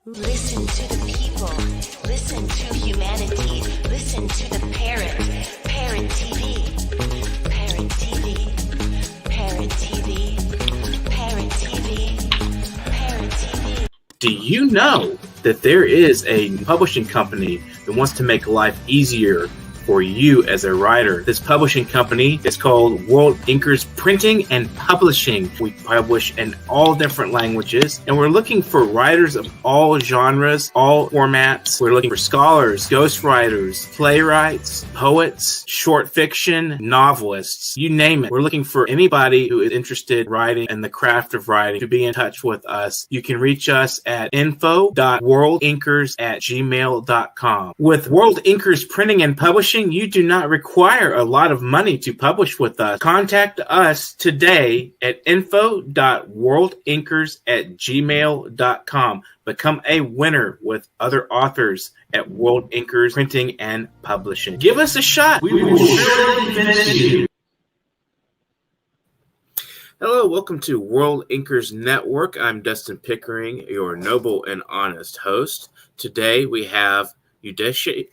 Listen to the people. Listen to humanity. Listen to the Parrot. Parrot TV. Parrot TV. Parrot TV. Parrot TV. Parrot TV. Do you know that there is a publishing company that wants to make life easier for you as a writer? This publishing company is called World Inkers Printing and Publishing. We publish in all different languages, and we're looking for writers of all genres, all formats. We're looking for scholars, ghostwriters, playwrights, poets, short fiction, novelists, you name it. We're looking for anybody who is interested in writing and the craft of writing to be in touch with us. You can reach us at info.worldinkers@gmail.com. With World Inkers Printing and Publishing, you do not require a lot of money to publish with us. Contact us today at info.worldinkers@gmail.com. Become a winner with other authors at World Inkers Printing and Publishing. Give us a shot. We will surely finish you. Hello, welcome to World Inkers Network. I'm Dustin Pickering, your noble and honest host. Today we have Uche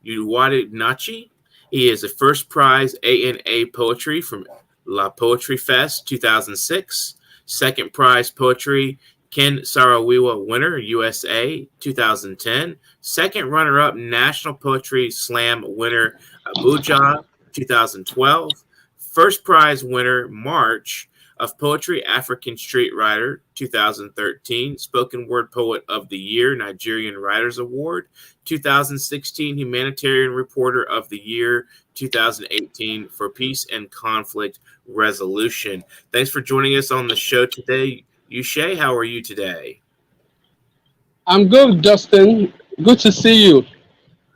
Nwadinachi. He is a first prize ANA poetry from La Poetry Fest 2006. Second prize poetry Ken Saro-Wiwa winner USA 2010. Second runner-up National Poetry Slam winner Abuja 2012. First prize winner March of Poetry African Street Writer 2013, Spoken Word Poet of the Year Nigerian Writers Award 2016, Humanitarian Reporter of the Year 2018 for Peace and Conflict Resolution. Thanks for joining us on the show today. Uche, how are you today? I'm good, Dustin. Good to see you.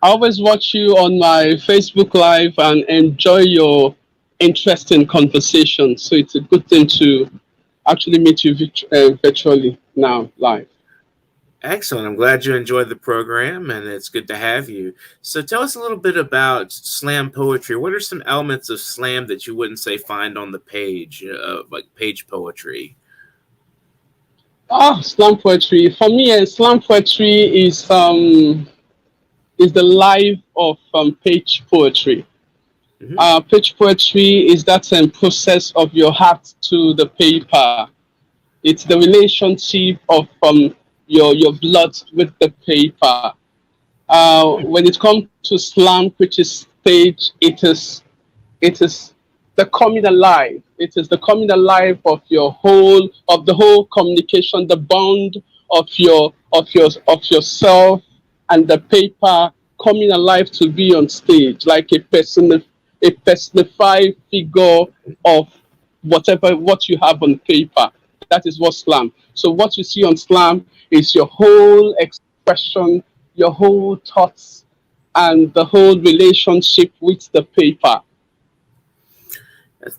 I always watch you on my Facebook Live and enjoy your interesting conversation. So it's a good thing to actually meet you virtually now, live. Excellent. I'm glad you enjoyed the program, and it's good to have you. So tell us a little bit about slam poetry. What are some elements of slam that you wouldn't say find on the page, like page poetry? Slam poetry. For me, slam poetry is the life of page poetry. Mm-hmm. Page poetry is that process of your heart to the paper. It's the relationship of your blood with the paper. When it comes to slam, which is stage, it is the coming alive. It is the coming alive of the whole communication, the bond of yourself and the paper coming alive to be on stage, like a personified figure of what you have on paper. That is what slam. So what you see on slam is your whole expression, your whole thoughts, and the whole relationship with the paper.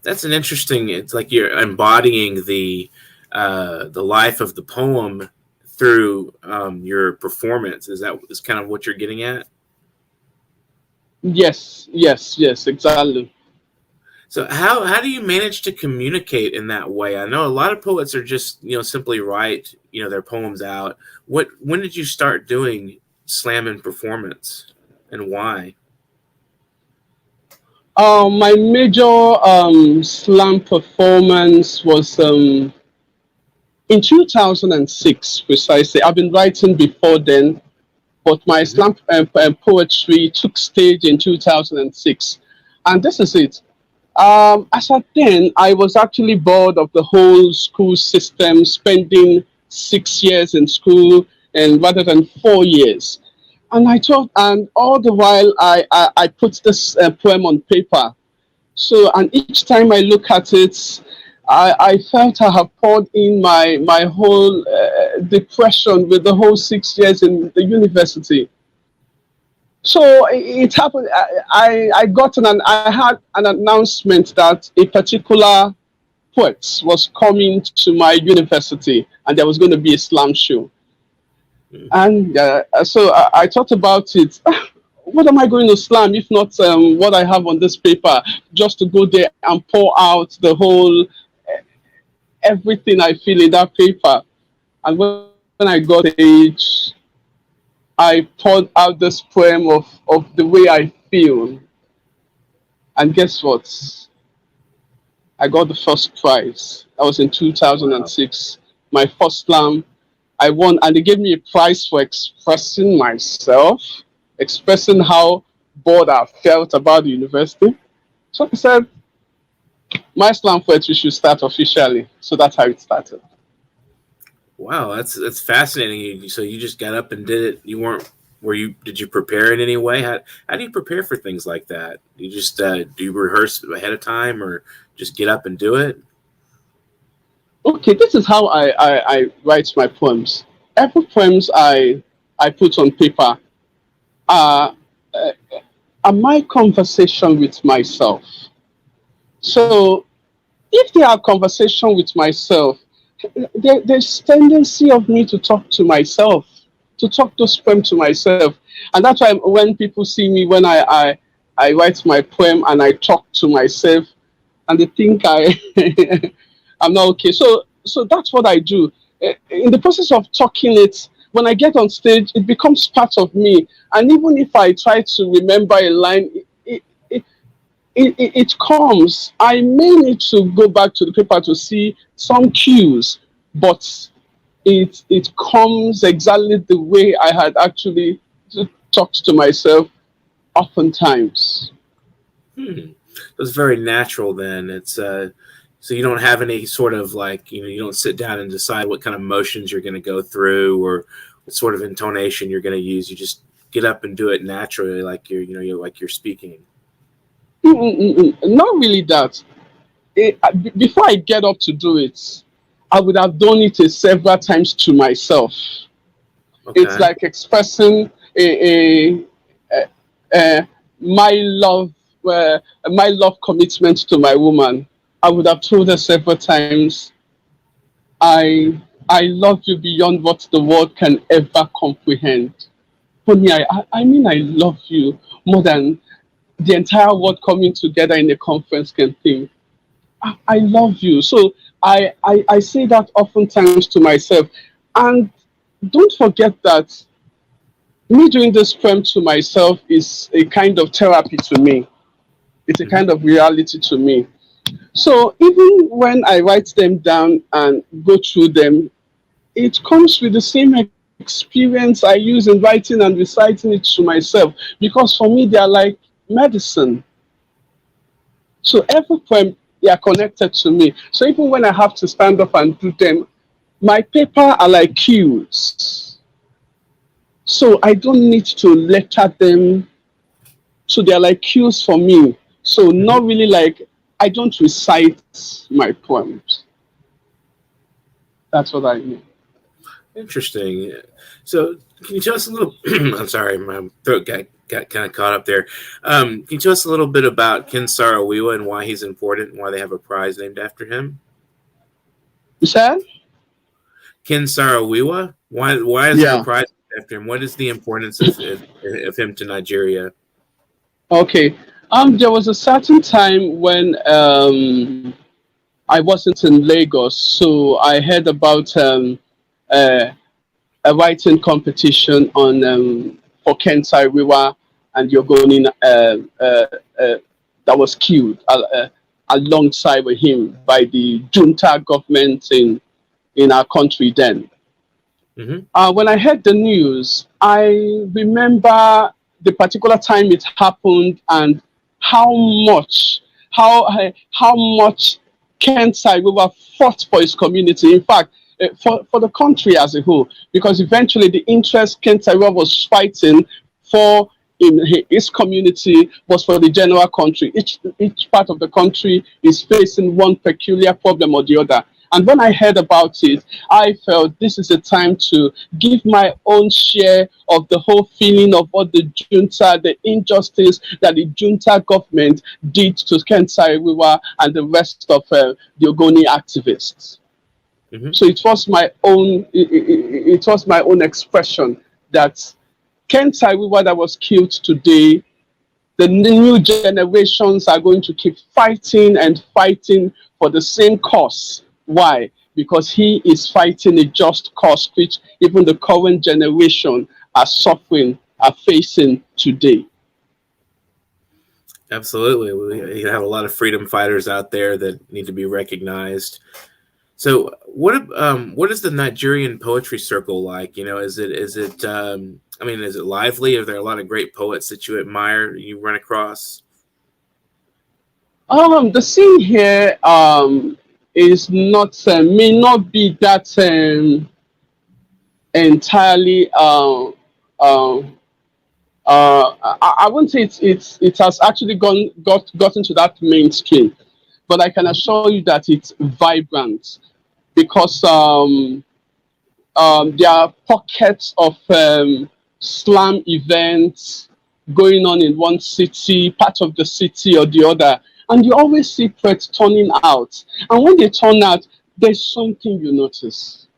That's an interesting. It's like you're embodying the life of the poem through your performance. Is kind of what you're getting at? Yes, exactly. So how do you manage to communicate in that way? I know a lot of poets are just, simply write, their poems out. When did you start doing slam and performance, and why? My major slam performance was in 2006, precisely. I've been writing before then, but my slam poetry took stage in 2006. And this is it. As at then, I was actually bored of the whole school system, spending 6 years in school and rather than 4 years. And I thought, and all the while I put this poem on paper. So, and each time I look at it, I felt I have poured in my whole depression with the whole 6 years in the university. So it happened. I had an announcement that a particular poet was coming to my university, and there was going to be a slam show. And so I thought about it. What am I going to slam if not what I have on this paper? Just to go there and pour out the whole everything I feel in that paper. And when I got age, I poured out this poem of the way I feel. And guess what? I got the first prize. That was in Wow. 2006. My first slam. I won, and they gave me a prize for expressing myself, expressing how bored I felt about the university. So I said, my slam poetry should start officially. So that's how it started. Wow, that's fascinating. So you just got up and did it. You weren't were you did you prepare in any way? How do you prepare for things like that? You just do you rehearse ahead of time or just get up and do it? Okay, this is how I write my poems. Every poems I put on paper are, uh, are my conversation with myself. So if they are conversation with myself, there's tendency of me to talk to myself, to talk those poems to myself. And that's why when people see me, when I write my poem and I talk to myself, and they think I'm not okay. So that's what I do. In the process of talking it, when I get on stage, it becomes part of me. And even if I try to remember a line, it comes. I may need to go back to the paper to see some cues, but it comes exactly the way I had actually talked to myself oftentimes. Hmm. It's very natural then. It's so you don't have any sort of like, you don't sit down and decide what kind of motions you're going to go through or what sort of intonation you're going to use. You just get up and do it naturally, like you're like you're speaking. Not really that. Before I get up to do it, I would have done it several times to myself. It's Okay. like expressing a my love, my love commitment to my woman. I would have told her several times, I love you beyond what the world can ever comprehend. Honey, I mean I love you more than the entire world coming together in a conference can think. I love you. So I say that oftentimes to myself. And don't forget that me doing this poem to myself is a kind of therapy to me. It's a Hmm. kind of reality to me. So even when I write them down and go through them, it comes with the same experience I use in writing and reciting it to myself. Because for me, they are like medicine. So every poem, they are connected to me. So even when I have to stand up and do them, my paper are like cues. So I don't need to letter them. So they're like cues for me. So Hmm. not really like I don't recite my poems. That's what I mean. Interesting. So, can you tell us a little? I'm sorry, my throat got kind of caught up there. Can you tell us a little bit about Ken Saro-Wiwa and why he's important and why they have a prize named after him? You said? Ken Saro-Wiwa, why is there a Yeah. prize named after him? What is the importance of him to Nigeria? Okay. There was a certain time when I wasn't in Lagos, so I heard about uh, a writing competition on for Ken Saro-Wiwa and Yogoni that was killed alongside with him by the junta government in our country then. Hmm. When I heard the news, I remember the particular time it happened and how much, how much Ken Saro-Wiwa fought for his community. In fact, for the country as a whole, because eventually the interest Ken Saro-Wiwa was fighting for in his community was for the general country. Each part of the country is facing one peculiar problem or the other. And when I heard about it, I felt this is a time to give my own share of the whole feeling of what the junta, the injustice that the junta government did to Ken Saro-Wiwa and the rest of the Ogoni activists. Hmm. So it was my own expression that Ken Saro-Wiwa that was killed today, the new generations are going to keep fighting and fighting for the same cause. Why? because he is fighting a just cause which even the current generation are suffering, are facing today. Absolutely. We have a lot of freedom fighters out there that need to be recognized. So what is the Nigerian poetry circle like? You know, is it is it lively? Are there a lot of great poets that you admire, you run across? The scene here is not may not be that entirely I wouldn't say it has actually gotten to that mainstream, but I can assure you that it's vibrant because there are pockets of slam events going on in one city, part of the city or the other, and you always see poets turning out. And when they turn out, there's something you notice.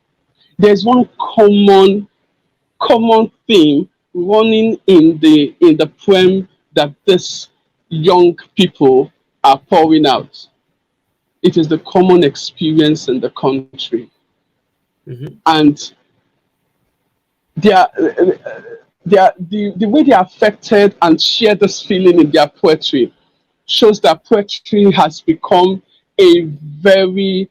There's one common theme running in the poem that these young people are pouring out. It is the common experience in the country. Mm-hmm. And the way they are affected and share this feeling in their poetry shows that poetry has become a very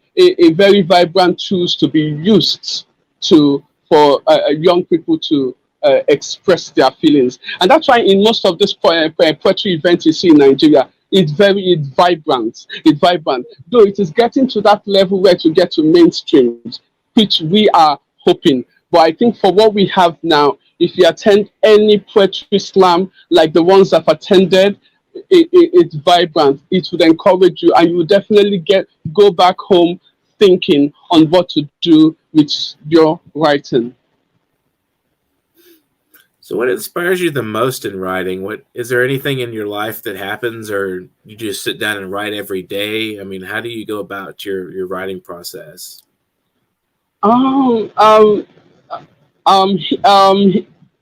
vibrant tool to be used for young people to express their feelings. And that's why in most of this poetry events you see in Nigeria, it's vibrant. It's vibrant. Though it is getting to that level where to get to mainstream, which we are hoping. But I think for what we have now, if you attend any poetry slam like the ones I've attended, it's vibrant. It would encourage you, and you will definitely go back home thinking on what to do with your writing. So what inspires you the most in writing? What is there anything in your life that happens, or you just sit down and write every day? I mean, how do you go about your writing process?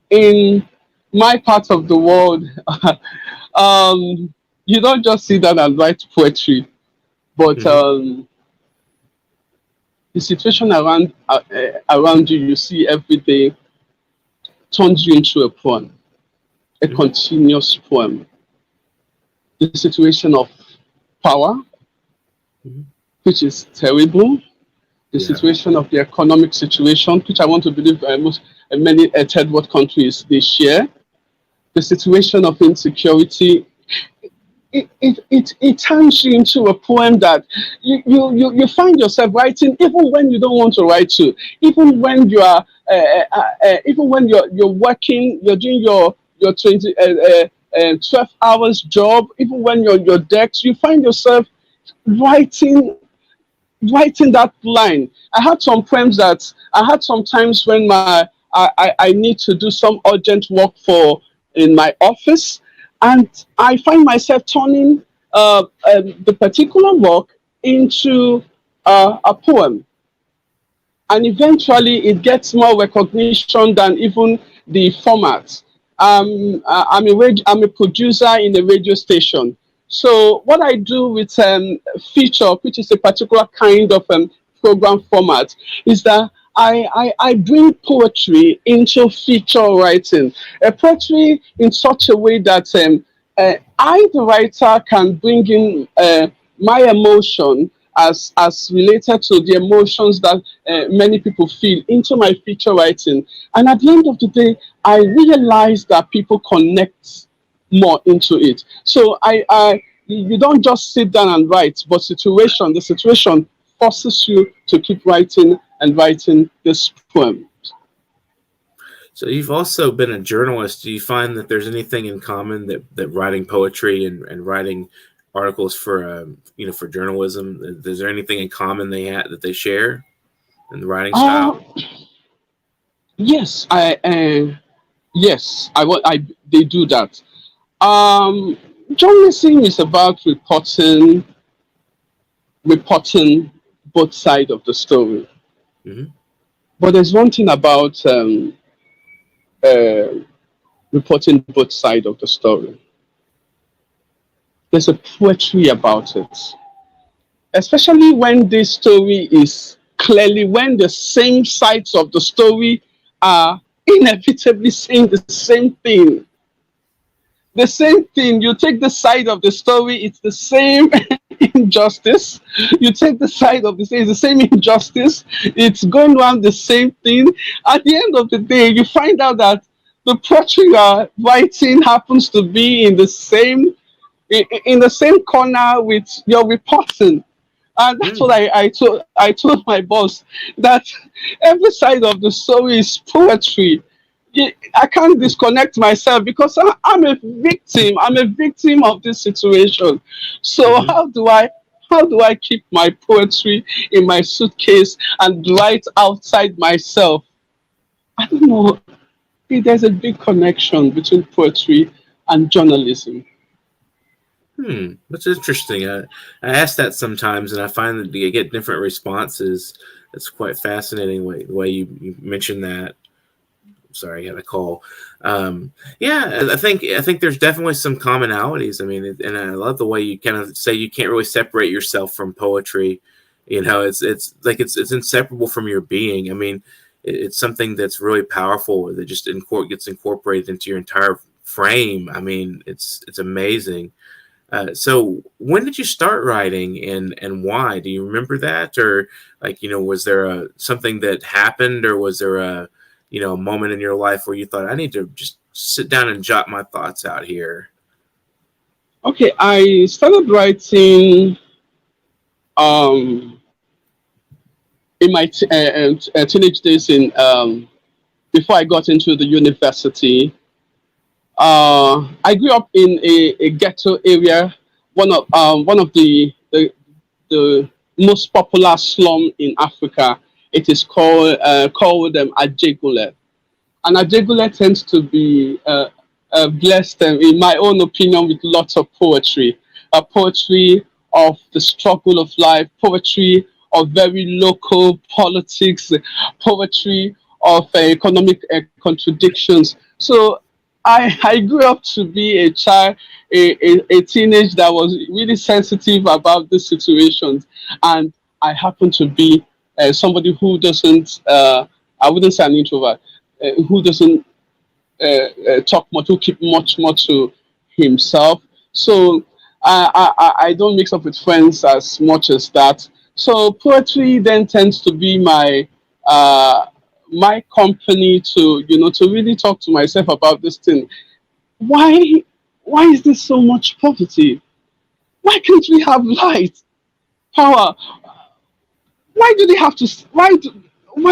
In my part of the world, you don't just sit down and write poetry, but the situation around you see every day turns you into a poem, a continuous poem. The situation of power, which is terrible. The situation of the economic situation, which I want to believe many third world countries they share. The situation of insecurity. It turns you into a poem that you find yourself writing even when you don't want to write to, even when you are even when you're working, you're doing your 12 hours job, even when you're on your decks, you find yourself writing that line. I had some poems that I had sometimes when I need to do some urgent work in my office, and I find myself turning the particular work into a poem. And eventually it gets more recognition than even the format. I'm a producer in a radio station. So what I do with feature, which is a particular kind of program format, is that I bring poetry into feature writing. Poetry in such a way that I, the writer, can bring in my emotion as related to the emotions that many people feel into my feature writing. And at the end of the day, I realize that people connect more into it. So you don't just sit down and write, but the situation forces you to keep writing and writing this poem. So you've also been a journalist. Do you find that there's anything in common that writing poetry and writing articles for for journalism? Is there anything in common that they share in the writing style? Yes, they do that. Journalism is about reporting both sides of the story. Mm-hmm. But there's one thing about reporting both sides of the story. There's a poetry about it, especially when this story is clearly when the same sides of the story are inevitably saying the same thing. The same thing. You take the side of the story, it's the same injustice. You take the side of the story, it's the same injustice. It's going around the same thing. At the end of the day, you find out that the poetry you are writing happens to be in the same corner with your reporting. And that's what I told my boss, that every side of the story is poetry. I can't disconnect myself because I'm a victim. I'm a victim of this situation. So how do I keep my poetry in my suitcase and write outside myself? I don't know. There's a big connection between poetry and journalism. That's interesting. I ask that sometimes, and I find that you get different responses. It's quite fascinating the way you mentioned that. Sorry, I had a call. Yeah, I think there's definitely some commonalities. I mean, and I love the way you kind of say you can't really separate yourself from poetry. You know, it's like it's inseparable from your being. I mean, it's something that's really powerful that just gets incorporated into your entire frame. I mean, it's amazing. So when did you start writing and why? Do you remember that? Or like, you know, was there something that happened, or was there a moment in your life where you thought, I need to just sit down and jot my thoughts out here? Okay, I started writing in my teenage days before I got into the university. I grew up in a ghetto area, one of the most popular slum in Africa. It is called Ajegule. And Ajegule tends to be blessed, in my own opinion, with lots of poetry. Poetry of the struggle of life, poetry of very local politics, poetry of economic contradictions. So I grew up to be a child, a teenage that was really sensitive about these situations. And I happen to be somebody who doesn't, I wouldn't say an introvert, who doesn't talk much, who keep much more to himself. So I don't mix up with friends as much as that. So poetry then tends to be my company to really talk to myself about this thing. Why is there so much poverty? Why can't we have light, power? Why do they have to? Why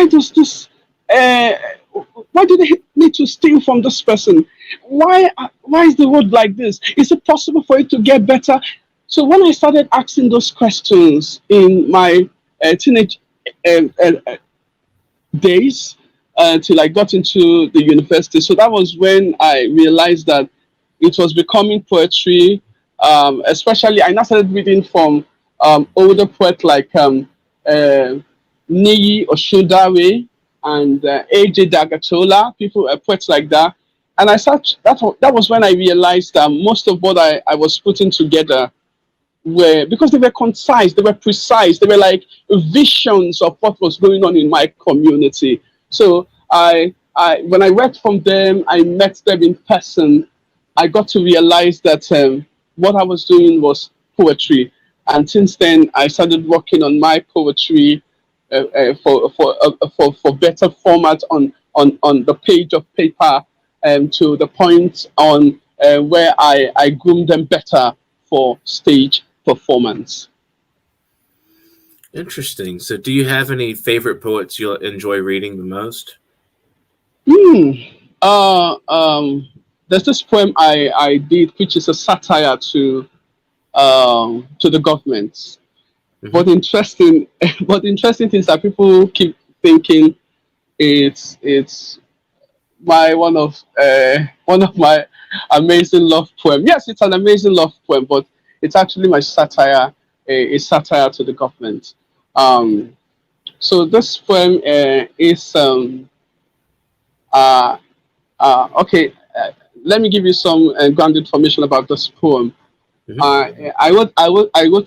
does this? Why do they need to steal from this person? Why is the world like this? Is it possible for it to get better? So when I started asking those questions in my teenage days until I got into the university, so that was when I realized that it was becoming poetry. Especially, I now started reading from older poets like Niyi Oshundare and A.J. Dagatola, poets like that. And that was when I realized that most of what I was putting together were, because they were concise, they were precise, they were like visions of what was going on in my community. So when I read from them, I met them in person, I got to realize that what I was doing was poetry. And since then, I started working on my poetry for better format on the page of paper, to the point on where I groom them better for stage performance. Interesting. So do you have any favorite poets you enjoy reading the most? There's this poem I did, which is a satire to the government. Mm-hmm. But interesting things that people keep thinking it's one of my amazing love poem. Yes, it's an amazing love poem, but it's actually my satire, a satire to the government. So this poem is okay. Let me give you some ground information about this poem. Mm-hmm. I wrote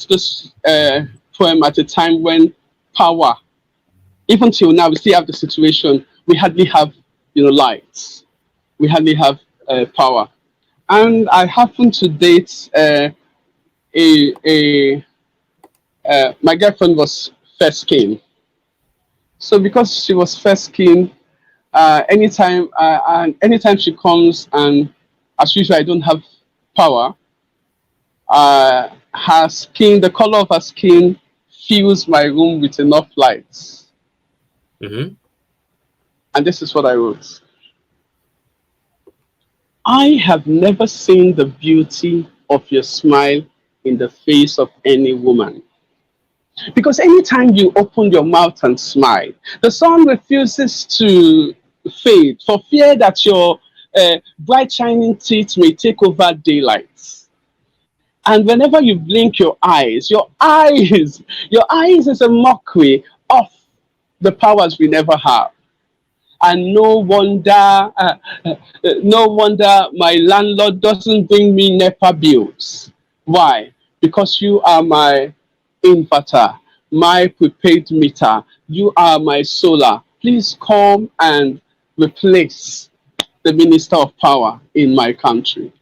this poem at a time when power even till now, we still have the situation. We hardly have, lights. We hardly have power. And I happen to date my girlfriend was fair skinned. So because she was fair skinned, anytime she comes, and as usual, I don't have power. Her skin, the color of her skin, fills my room with enough lights. Mm-hmm. And this is what I wrote. I have never seen the beauty of your smile in the face of any woman. Because anytime you open your mouth and smile, the sun refuses to fade for fear that your bright shining teeth may take over daylight. And whenever you blink your eyes is a mockery of the powers we never have. And no wonder my landlord doesn't bring me NEPA bills. Why? Because you are my inverter, my prepaid meter. You are my solar. Please come and replace the Minister of Power in my country.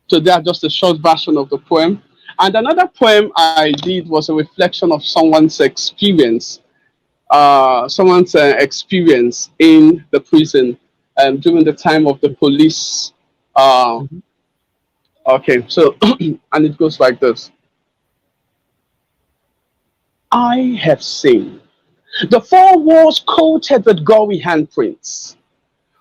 So that's just a short version of the poem. And another poem I did was a reflection of someone's experience in the prison during the time of the police. Okay, so, and it goes like this. I have seen the four walls coated with gory handprints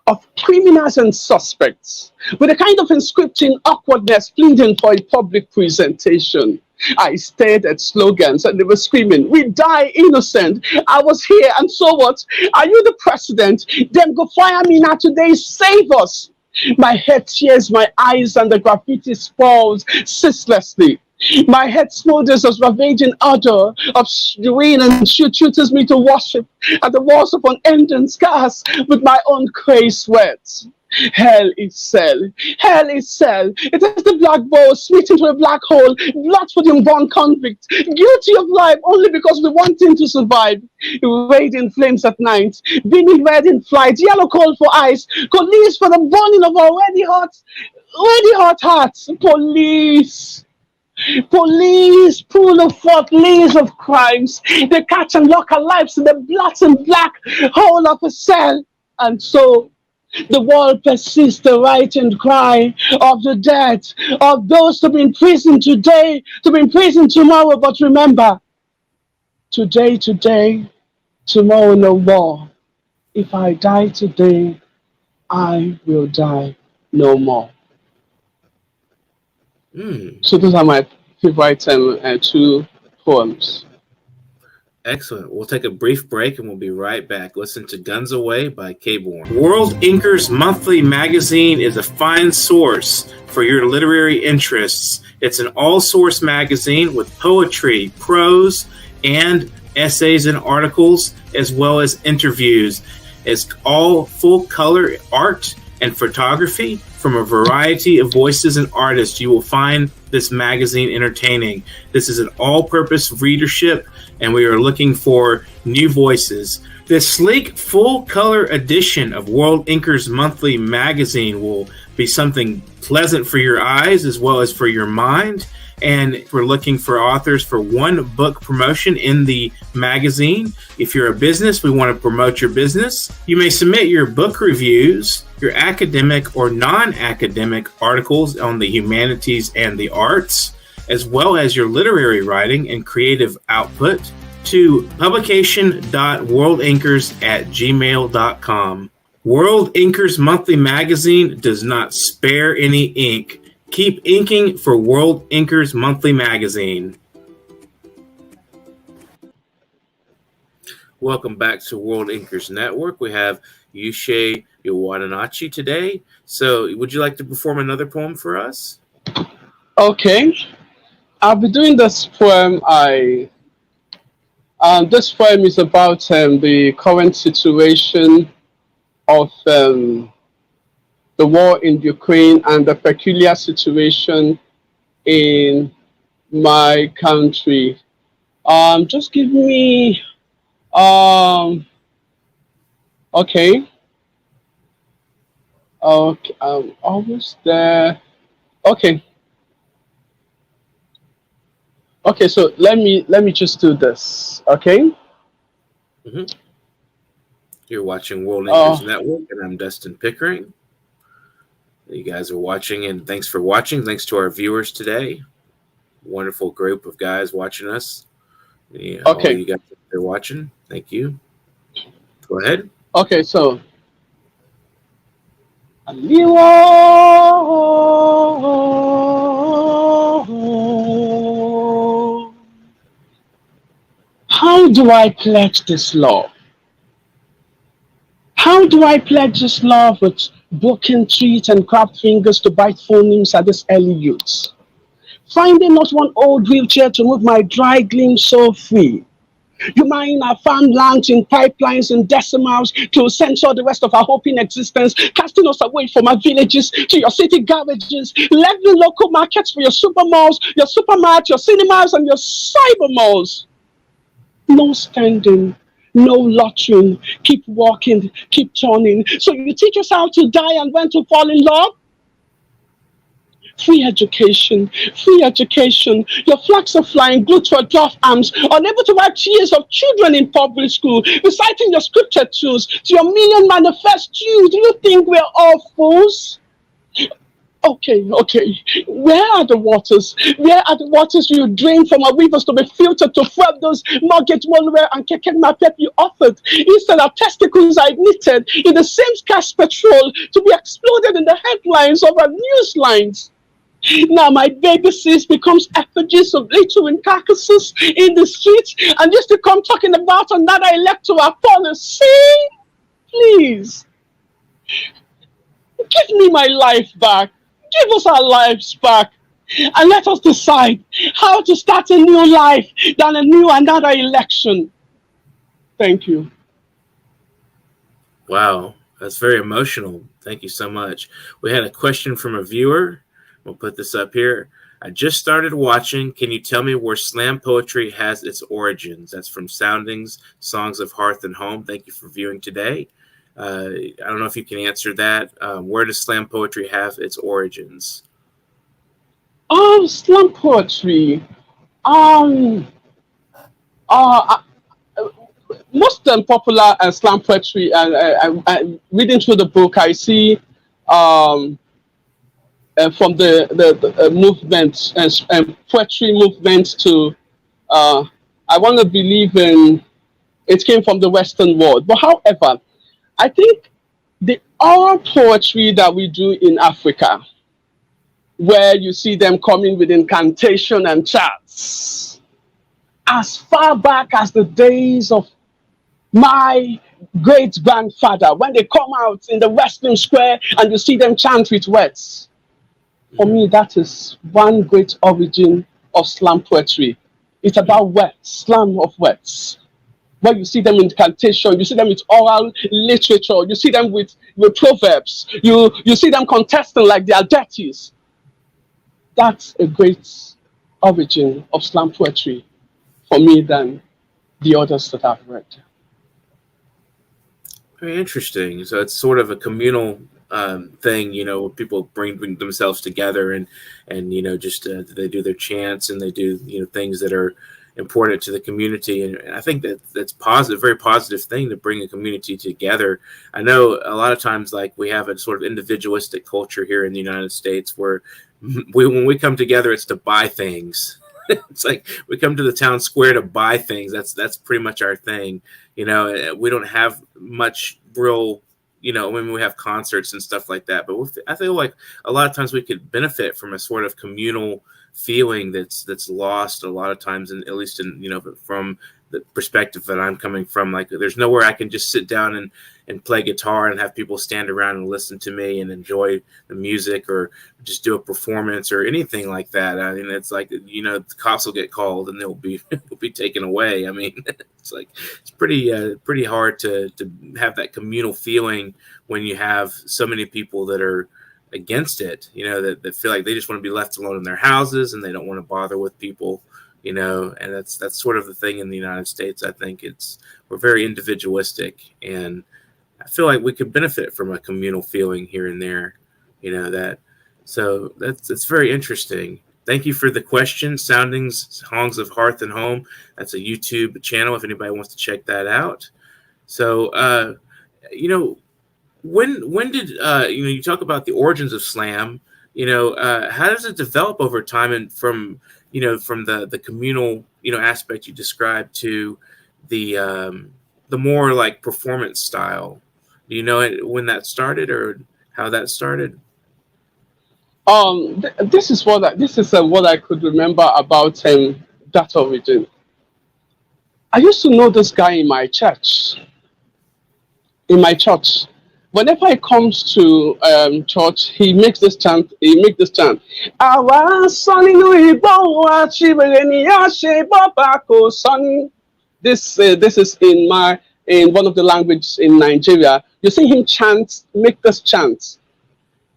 of criminals and suspects, with a kind of inscripting awkwardness pleading for a public presentation. I stared at slogans and they were screaming, "We die innocent. I was here, and so what? Are you the president? Then go fire me now today. Save us." My head tears my eyes and the graffiti spalls ceaselessly. My head smolders as ravaging odor of rain and shooters me to worship at the walls of unending scars with my own crazed sweat. Hell itself. Hell itself. It is the black bowl split into a black hole, blood for the unborn convict, guilty of life only because we want him to survive. Raging flames at night, beaming red in flight, yellow coal for ice, police for the burning of our already hot hearts. Police pull of forth leaves of crimes. They catch and lock our lives in the blood and black hole of a cell. And so the world persists the right and cry of the dead, of those to be in prison today, to be in prison tomorrow. But remember, today, tomorrow no more. If I die today, I will die no more. So those are my favorite two poems. Excellent. We'll take a brief break and we'll be right back. Listen to Guns Away by K-Born. World Inkers Monthly magazine is a fine source for your literary interests. It's an all-source magazine with poetry, prose, and essays and articles, as well as interviews. It's all full-color art and photography from a variety of voices and artists. You will find this magazine entertaining. This is an all-purpose readership, and we are looking for new voices. This sleek, full-color edition of World Inkers Monthly magazine will be something pleasant for your eyes as well as for your mind. And we're looking for authors for one book promotion in the magazine. If you're a business, we want to promote your business. You may submit your book reviews, your academic or non-academic articles on the humanities and the arts, as well as your literary writing and creative output to publication.worldinkers@gmail.com. World Inkers Monthly magazine does not spare any ink. Keep inking for World Inkers Monthly magazine. Welcome back to World Inkers Network. We have Uche Nwadinachi today. So would you like to perform another poem for us? Okay. I'll be doing this poem. This poem is about the current situation of the war in Ukraine and the peculiar situation in my country. Just give me okay. Okay, almost there. Okay. Okay, so let me just do this. Okay. Mm-hmm. You're watching World Uh, English Network, and I'm Dustin Pickering. You guys are watching, and thanks for watching. Thanks to our viewers today. Wonderful group of guys watching us. Yeah, all okay. you guys that are watching, thank you. Go ahead. Okay, so how do I pledge this love? How do I pledge this love with broken teeth and cracked fingers to bite phonemes at this early youth? Finding not one old wheelchair to move my dry gleam so free. Humanizing our farmlands in pipelines and decimals to censor the rest of our hope in existence, casting us away from our villages to your city garages, leveling local markets for your supermalls, your supermarkets, your cinemas, and your cyber malls. No standing, no lottering, keep walking, keep turning. So you teach us how to die and when to fall in love? Free education, free education. Your flags are flying, glued to your dwarf arms, unable to wipe tears of children in public school, reciting your scripture tools to your million manifest Jews. Do you think we're all fools? Okay. Where are the waters? Where are the waters you drained from our rivers to be filtered to fuel those mortgage malware and keke mapep you offered? Instead of testicles are ignited in the same scarce petrol to be exploded in the headlines of our news lines. Now my baby sis becomes effigies of littering carcasses in the streets and used to come talking about another electoral policy. Please, give me my life back. Give us our lives back. And let us decide how to start a new life than another election. Thank you. Wow, that's very emotional. Thank you so much. We had a question from a viewer. We'll put this up here. I just started watching. Can you tell me where slam poetry has its origins? That's from Soundings, Songs of Hearth and Home. Thank you for viewing today. I don't know if you can answer that. Where does slam poetry have its origins? Oh, slam poetry. Uh, Most popular slam poetry, and reading through the book, I see from the movement and poetry movement to I want to believe in it came from the Western world. But however, I think the oral poetry that we do in Africa, where you see them coming with incantation and chants, as far back as the days of my great grandfather, when they come out in the Western Square and you see them chant with words. For me, that is one great origin of slam poetry. It's about words, slam of words. Where you see them in incantation, you see them with oral literature, you see them with proverbs, you see them contesting like they are deities. That's a great origin of slam poetry for me than the others that I've read. Very interesting. So it's sort of a communal thing, where people bring themselves together and just they do their chants and they do things that are important to the community, and I think that's positive, very positive thing to bring a community together. I know a lot of times, like, we have a sort of individualistic culture here in the United States where when we come together, it's to buy things. It's like we come to the town square to buy things. That's pretty much our thing. We don't have much real, when we have concerts and stuff like that. But I feel like a lot of times we could benefit from a sort of communal feeling that's lost a lot of times, and at least from the perspective that I'm coming from. Like, there's nowhere I can just sit down and play guitar and have people stand around and listen to me and enjoy the music, or just do a performance or anything like that. I mean, it's like, the cops will get called and they'll be taken away. I mean, it's like, it's pretty hard to have that communal feeling when you have so many people that are against it, that feel like they just want to be left alone in their houses and they don't want to bother with people, and that's sort of the thing in the United States. I think we're very individualistic, and I feel like we could benefit from a communal feeling here and there, so that's very interesting. Thank you for the question. Soundings, Songs of Hearth and Home. That's a YouTube channel if anybody wants to check that out. So, when did you talk about the origins of slam? How does it develop over time, and from the communal aspect you described to the more like performance style? Do you know when that started or how that started? This is what I could remember about that origin. I used to know this guy in my church. Whenever he comes to church, he makes this chant. "Àwa sọ nínú igbó àṣìbẹ̀rẹ̀ a ṣe bọ́bà kò sọ." This is in one of the languages in Nigeria. You see him make this chant,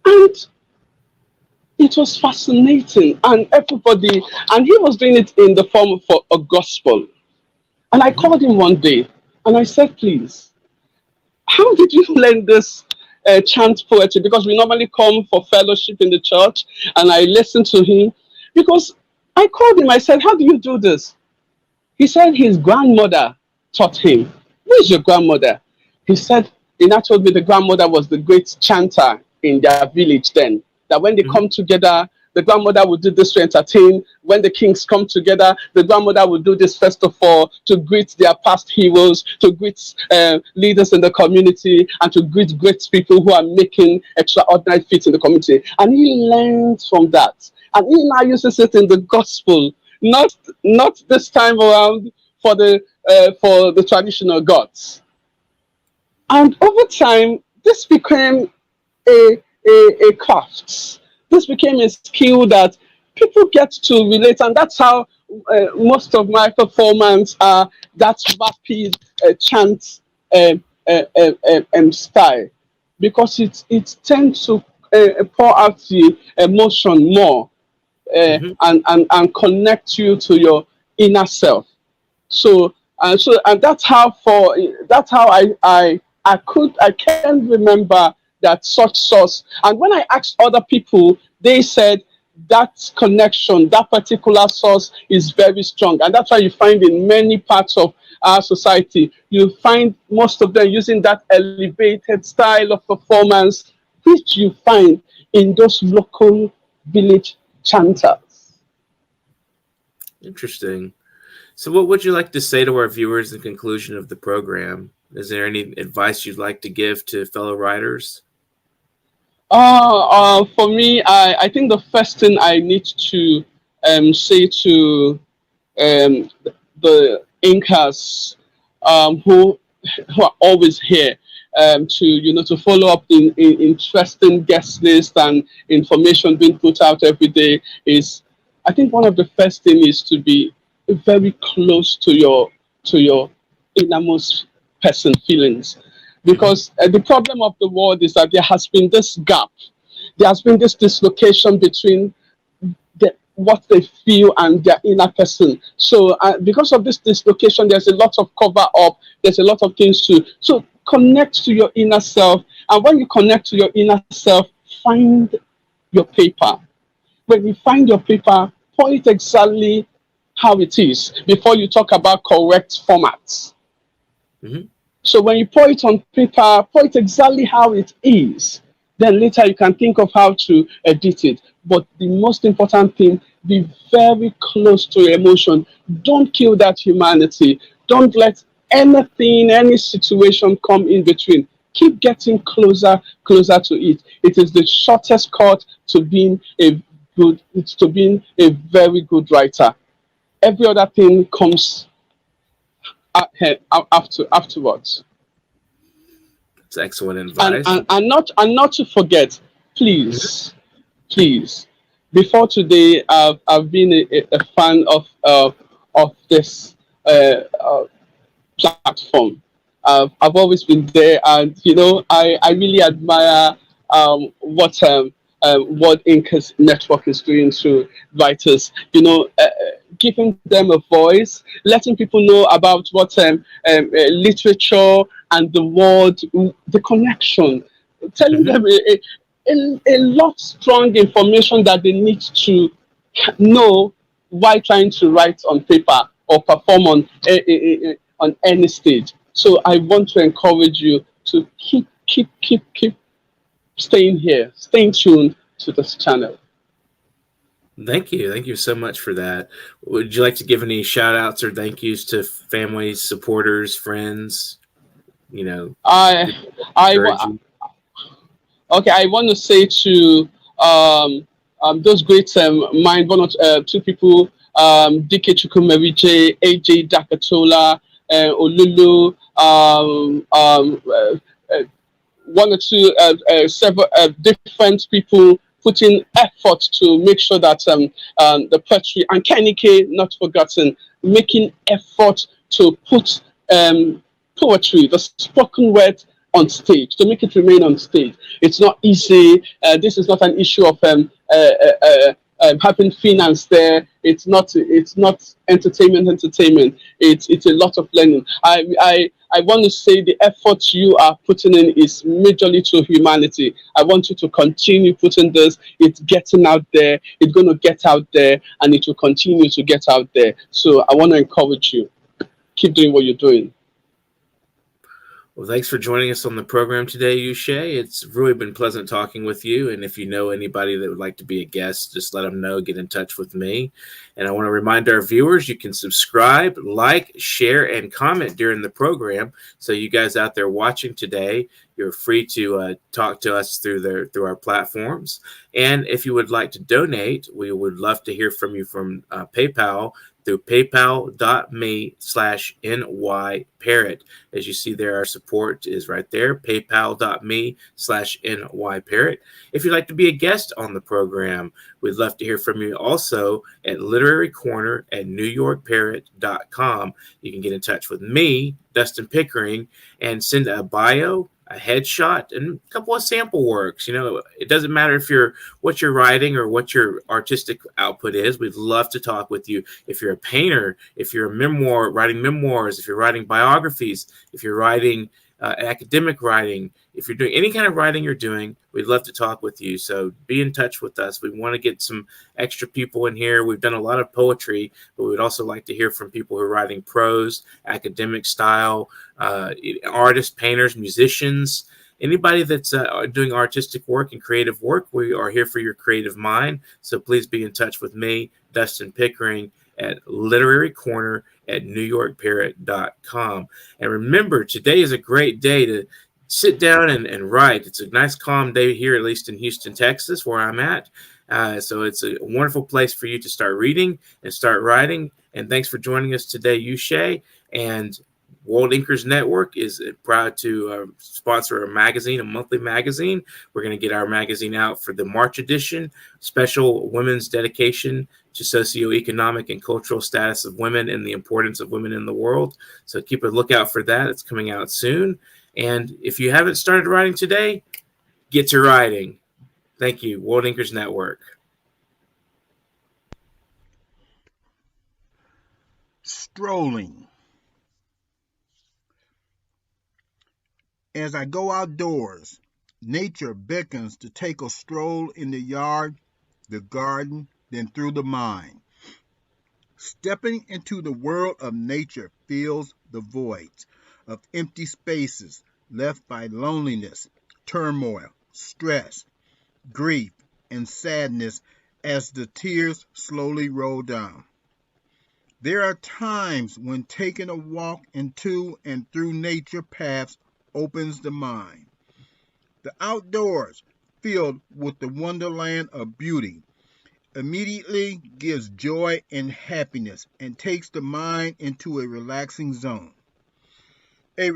and it was fascinating, and he was doing it in the form of a gospel. And I called him one day, and I said, "Please, how did you learn this chant poetry?" Because we normally come for fellowship in the church, and I listened to him. Because I called him, I said, "How do you do this?" He said his grandmother taught him. "Who is your grandmother?" He now told me the grandmother was the great chanter in their village then. That when they come together, the grandmother would do this to entertain. When the kings come together, the grandmother would do this first of all to greet their past heroes, to greet leaders in the community, and to greet great people who are making extraordinary feats in the community. And he learned from that. And he now uses it in the gospel, not this time around for the traditional gods. And over time, this became a craft. This became a skill that people get to relate, and that's how most of my performance are that rapid chant style, because it tends to pour out the emotion more and connect you to your inner self. So that's how I can remember that such source. And when I asked other people, they said that connection, that particular source is very strong. And that's why you find in many parts of our society, you find most of them using that elevated style of performance, which you find in those local village chanters. Interesting. So what would you like to say to our viewers in conclusion of the program? Is there any advice you'd like to give to fellow writers? For me, I think the first thing I need to say to the inkers who are always here to follow up in interesting guest lists and information being put out every day is, I think one of the first thing is to be very close to your innermost person feelings. Because the problem of the world is that there has been this gap. There has been this dislocation between what they feel and their inner person. So because of this dislocation, there's a lot of cover up. There's a lot of things to. So connect to your inner self. And when you connect to your inner self, find your paper. When you find your paper, pour it exactly how it is before you talk about correct formats. Mm-hmm. So when you pour it on paper, pour it exactly how it is. Then later you can think of how to edit it. But the most important thing, be very close to your emotion. Don't kill that humanity. Don't let anything, any situation come in between. Keep getting closer to it. It is the shortest cut to being a very good writer. Every other thing comes afterwards. It's excellent advice. And not to forget, please, before today, I've been a fan of this platform. I've always been there, and I really admire what what Incas Network is doing to writers. Giving them a voice, letting people know about what literature and the world, the connection, telling Mhm. them a lot strong information that they need to know while trying to write on paper or perform on any stage. So I want to encourage you to keep staying here, staying tuned to this channel. Thank you. Thank you so much for that. Would you like to give any shout outs or thank yous to families, supporters, friends, I people that I encourage wa- you? okay. I want to say to those great mind, one or two people, DK Chukwumerije, AJ Dakatola, Olulu, one or two, several different people putting effort to make sure that the poetry and Kenike, not forgotten, making effort to put poetry, the spoken word, on stage, to make it remain on stage. It's not easy. This is not an issue of having finance there. It's not entertainment. It's a lot of learning. I want to say the effort you are putting in is majorly to humanity. I want you to continue putting this. It's getting out there. It's going to get out there, and it will continue to get out there. So I want to encourage you. Keep doing what you're doing. Well, thanks for joining us on the program today, Uche. It's really been pleasant talking with you. And if you know anybody that would like to be a guest, just let them know, get in touch with me. And I want to remind our viewers, you can subscribe, like, share, and comment during the program. So you guys out there watching today, you're free to talk to us through our platforms. And if you would like to donate, we would love to hear from you from PayPal through paypal.me/nyparrot. As you see there, our support is right there, paypal.me/nyparrot. If you'd like to be a guest on the program, we'd love to hear from you also at literarycorner@newyorkparrot.com. You can get in touch with me, Dustin Pickering, and send a bio, a headshot, and a couple of sample works. It doesn't matter what you're writing or what your artistic output is. We'd love to talk with you. If you're a painter, if you're writing memoirs, if you're writing biographies, if you're writing academic writing, if you're doing any kind of writing you're doing, we'd love to talk with you. So be in touch with us. We want to get some extra people in here. We've done a lot of poetry, but we'd also like to hear from people who are writing prose, academic style, artists, painters, musicians, anybody that's doing artistic work and creative work. We are here for your creative mind. So please be in touch with me, Dustin Pickering, at literarycorner@newyorkparrot.com. And remember, today is a great day to sit down and write. It's a nice, calm day here, at least in Houston, Texas, where I'm at. So it's a wonderful place for you to start reading and start writing. And thanks for joining us today, Uche. And World Inkers Network is proud to sponsor a monthly magazine. We're going to get our magazine out for the March edition, special women's dedication to socioeconomic and cultural status of women and the importance of women in the world. So keep a lookout for that. It's coming out soon. And if you haven't started writing today, get to writing. Thank you, World Inkers Network. Strolling. As I go outdoors, nature beckons to take a stroll in the yard, the garden, then through the mind. Stepping into the world of nature fills the voids of empty spaces left by loneliness, turmoil, stress, grief, and sadness as the tears slowly roll down. There are times when taking a walk into and through nature paths opens the mind. The outdoors, filled with the wonderland of beauty, immediately gives joy and happiness and takes the mind into a relaxing zone. A